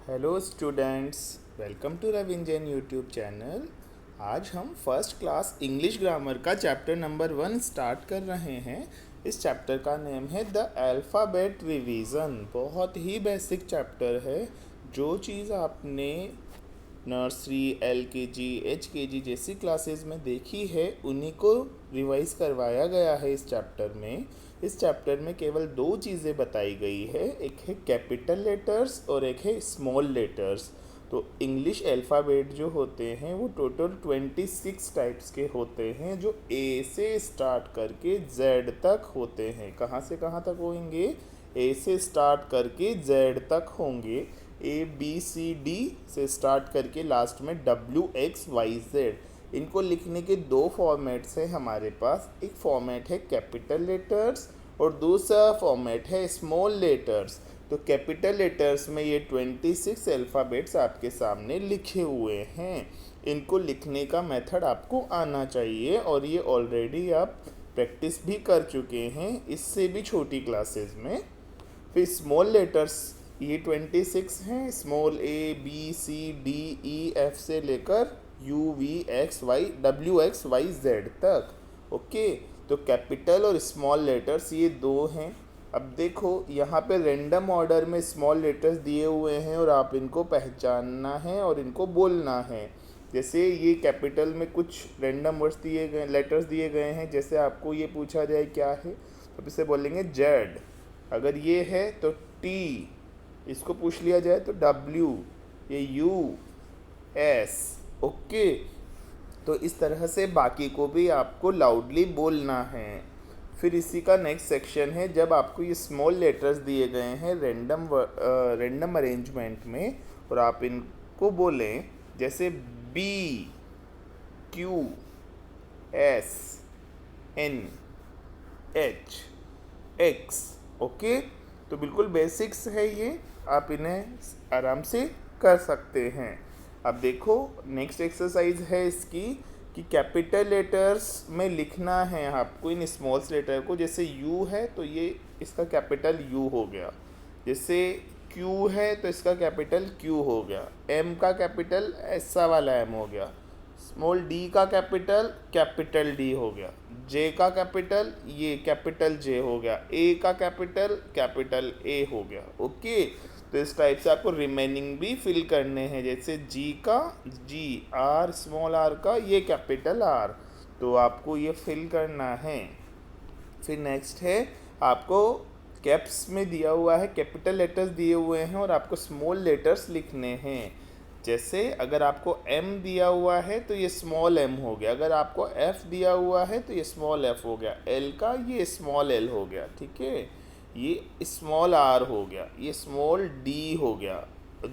Hello students, welcome to Ravinjan YouTube channel. आज हम first class English grammar का chapter number 1 start कर रहे हैं। इस चैप्टर का नेम है द अल्फ़ाबेट रिवीजन। बहुत ही बेसिक चैप्टर है। जो चीज़ आपने नर्सरी, LKG, HKG जैसी क्लासेस में देखी है उन्हीं को रिवाइज करवाया गया है इस चैप्टर में। इस चैप्टर में केवल दो चीज़ें बताई गई है, एक है कैपिटल लेटर्स और एक है स्मॉल लेटर्स। तो इंग्लिश अल्फ़ाबेट जो होते हैं वो टोटल 26 टाइप्स के होते हैं, जो ए से स्टार्ट करके जेड तक होते हैं। कहाँ से कहाँ तक होंगे? ए से स्टार्ट करके जेड तक होंगे। ABCD से स्टार्ट करके लास्ट में WXYZ। इनको लिखने के दो फॉर्मेट्स हैं हमारे पास। एक फॉर्मेट है कैपिटल लेटर्स और दूसरा फॉर्मेट है स्मॉल लेटर्स। तो कैपिटल लेटर्स में ये 26 अल्फ़ाबेट्स आपके सामने लिखे हुए हैं। इनको लिखने का मेथड आपको आना चाहिए और ये ऑलरेडी आप प्रैक्टिस भी कर चुके हैं इससे भी छोटी क्लासेस में। फिर स्मॉल लेटर्स ये 26 हैं। स्मॉल ABCDEF से लेकर UVXYWXYZ तक। ओके, तो कैपिटल और स्मॉल लेटर्स ये दो हैं। अब देखो यहाँ पे रैंडम ऑर्डर में स्मॉल लेटर्स दिए हुए हैं और आप इनको पहचानना है और इनको बोलना है। जैसे ये कैपिटल में कुछ रैंडम वर्ड्स दिए गए, लेटर्स दिए गए हैं। जैसे आपको ये पूछा जाए क्या है, तो इसे बोलेंगे जेड। अगर ये है तो T, इसको पूछ लिया जाए तो W, ये US। ओके, तो इस तरह से बाकी को भी आपको लाउडली बोलना है। फिर इसी का नेक्स्ट सेक्शन है, जब आपको ये स्मॉल लेटर्स दिए गए हैं रैंडम अरेंजमेंट में और आप इनको बोलें, जैसे B, Q, S, N, H, X। Okay, तो बिल्कुल बेसिक्स है ये, आप इन्हें आराम से कर सकते हैं। अब देखो नेक्स्ट एक्सरसाइज है इसकी कि कैपिटल लेटर्स में लिखना है आपको इन स्मॉल लेटर को। जैसे U है तो ये इसका कैपिटल U हो गया। जैसे Q है तो इसका कैपिटल Q हो गया। M का कैपिटल ऐसा वाला M हो गया। स्मॉल D का कैपिटल D हो गया। J का कैपिटल ये कैपिटल J हो गया। A का कैपिटल A हो गया। ओके, तो इस टाइप से आपको रिमेनिंग भी फिल करने हैं। जैसे G का G, R स्मॉल r का ये कैपिटल R, तो आपको ये फिल करना है। फिर नेक्स्ट है, आपको कैप्स में दिया हुआ है, कैपिटल लेटर्स दिए हुए हैं और आपको स्मॉल लेटर्स लिखने हैं। जैसे अगर आपको M दिया हुआ है तो ये स्मॉल m हो गया। अगर आपको F दिया हुआ है तो ये स्मॉल f हो गया। L का ये स्मॉल l हो गया। ठीक है, ये स्मॉल r हो गया, ये स्मॉल d हो गया।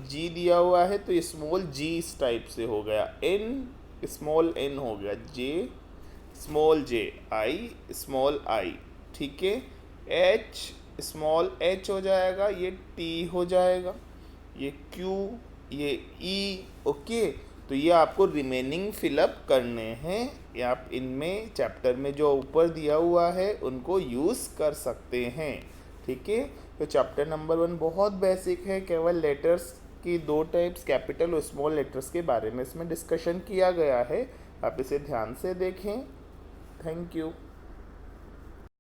G दिया हुआ है तो ये स्मॉल g इस टाइप से हो गया। N स्मॉल n हो गया। J small j, I small I। ठीक है, H स्मॉल h हो जाएगा, ये T हो जाएगा, ये Q, ये E। ओके, तो ये आपको रिमेनिंग फिलअप करने हैं। ये आप इनमें चैप्टर में जो ऊपर दिया हुआ है उनको यूज़ कर सकते हैं। ठीक है, तो चैप्टर नंबर 1 बहुत बेसिक है। केवल लेटर्स की दो टाइप्स कैपिटल और स्मॉल लेटर्स के बारे में इसमें डिस्कशन किया गया है। आप इसे ध्यान से देखें। Thank you.